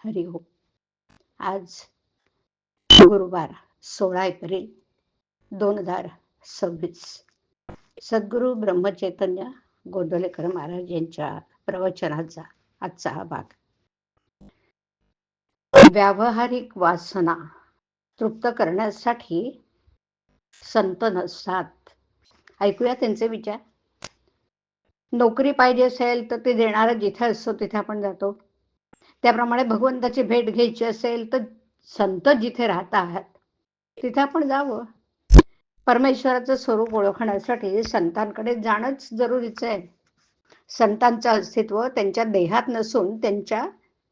हरि ओम. आज गुरुवार 16 एप्रिल 2026. सद्गुरू ब्रह्मचैतन्य गोंदवलेकर महाराज यांच्या प्रवचनाचा आजचा हा भाग. व्यावहारिक वासना तृप्त करण्यासाठी संत नसतात. ऐकूया त्यांचे विचार. नोकरी पाहिजे असेल तर ते देणारा जिथे असतो तिथे आपण जातो. त्याप्रमाणे भगवंताची भेट घ्यायची असेल तर संत जिथे राहतात तिथे आपण जावं. परमेश्वराचं स्वरूप ओळखण्यासाठी संतांकडे जाणंच जरुरीचं आहे. संतांचं अस्तित्व त्यांच्या देहात नसून त्यांच्या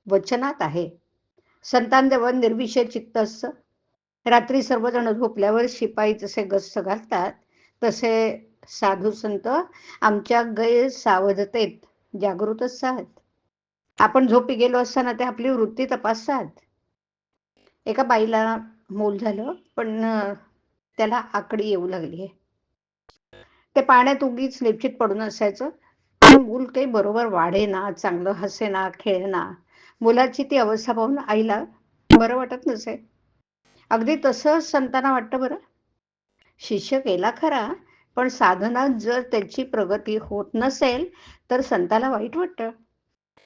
वचनात आहे. संतांजवळ निर्विषय चित्त असतं. रात्री सर्वजण झोपल्यावर शिपाई जसे गस्त घालतात तसे साधू संत आमच्या गैरसावधतेत जागृत असतात. आपण झोपी गेलो असताना ते आपली वृत्ती तपासतात. एका बाईला मूल झालं, पण त्याला आकडी येऊ लागली. ते पाण्यात उगीच निपचित पडून असायचं. मूल काही बरोबर वाढेना, चांगलं हसेना, खेळेना. मुलाची ती अवस्था पाहून आईला बरं वाटत नसे. अगदी तसं संतांना वाटतं बरं. शिष्य केला खरा, पण साधनात जर त्याची प्रगती होत नसेल तर संताला वाईट वाटतं.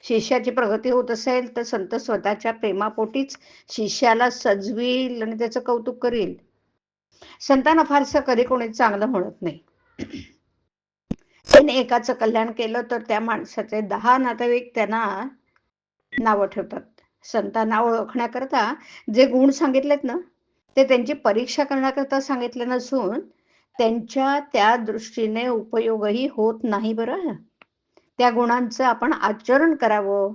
शिष्याची प्रगती होत असेल तर संत स्वतःच्या प्रेमापोटीच शिष्याला सजवील आणि त्याचं कौतुक करील. संतांना फारसं कधी कोणी चांगलं म्हणत नाही. त्याने एकाचं कल्याण केलं तर त्या माणसाचे 10 नातेवाईक त्यांना नावं ठेवतात. संतांना ओळखण्याकरता जे गुण सांगितलेत ना, ते त्यांची परीक्षा करण्याकरता सांगितले नसून त्यांच्या त्या दृष्टीने उपयोगही होत नाही बरं. त्या गुणांचं आपण आचरण करावं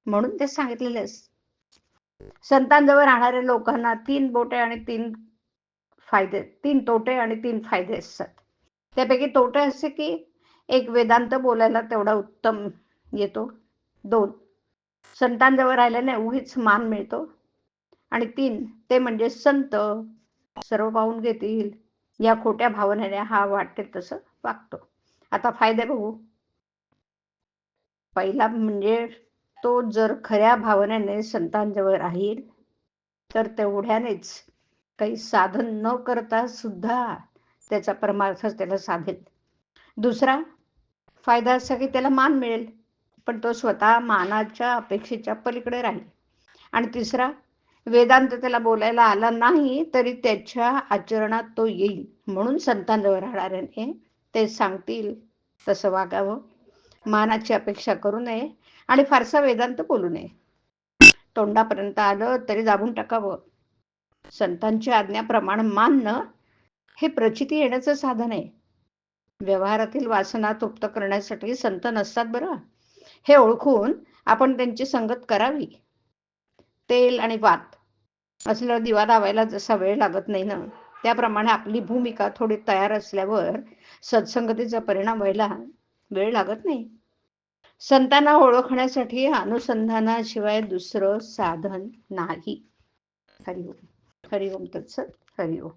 म्हणून ते सांगितलेले असते. संतांजवळ राहणाऱ्या लोकांना 3 बोटे आणि 3 तोटे आणि 3 फायदे असतात. त्यापैकी तोटे असे की 1 वेदांत बोलायला तेवढा उत्तम येतो. 2 संतांजवळ राहिल्याने उगीच मान मिळतो. आणि 3 ते म्हणजे संत सर्व पाहून घेतील या खोट्या भावनेने हा वाटेल तसं वागतो. आता फायदे बघू. पहिला म्हणजे तो जर खऱ्या भावनेने संतांजवळ राहील तर तेवढ्यानेच काही साधन न करता सुद्धा त्याचा परमार्थ त्याला साधेल. दुसरा फायदा असा की त्याला मान मिळेल, पण तो स्वतः मानाच्या अपेक्षेच्या पलीकडे राहील. आणि तिसरा, वेदांत त्याला बोलायला आला नाही तरी त्याच्या आचरणात तो येईल. म्हणून संतांजवळ राहणाऱ्याने ते सांगतील तसं वागावं, मानाची अपेक्षा करू नये आणि फारसा वेदांत बोलू नये. तोंडापर्यंत आलं तरी दाबून टाकावं. संतांची आज्ञाप्रमाणे मानणं हे प्रचिती येण्याचं साधन आहे. व्यवहारातील वासना तृप्त करण्यासाठी संत नसतात बरं. हे ओळखून आपण त्यांची संगत करावी. तेल आणि वात असलं दिवा लावायला जसा वेळ लागत नाही ना, त्याप्रमाणे आपली भूमिका थोडी तयार असल्यावर सत्संगतीचा परिणाम व्हायला वेळ लागत नाही. संतांना ओळखण्यासाठी अनुसंधानाशिवाय दुसरं साधन नाही. हरि ओम. हरि ओम तत्सत. हरि ओम.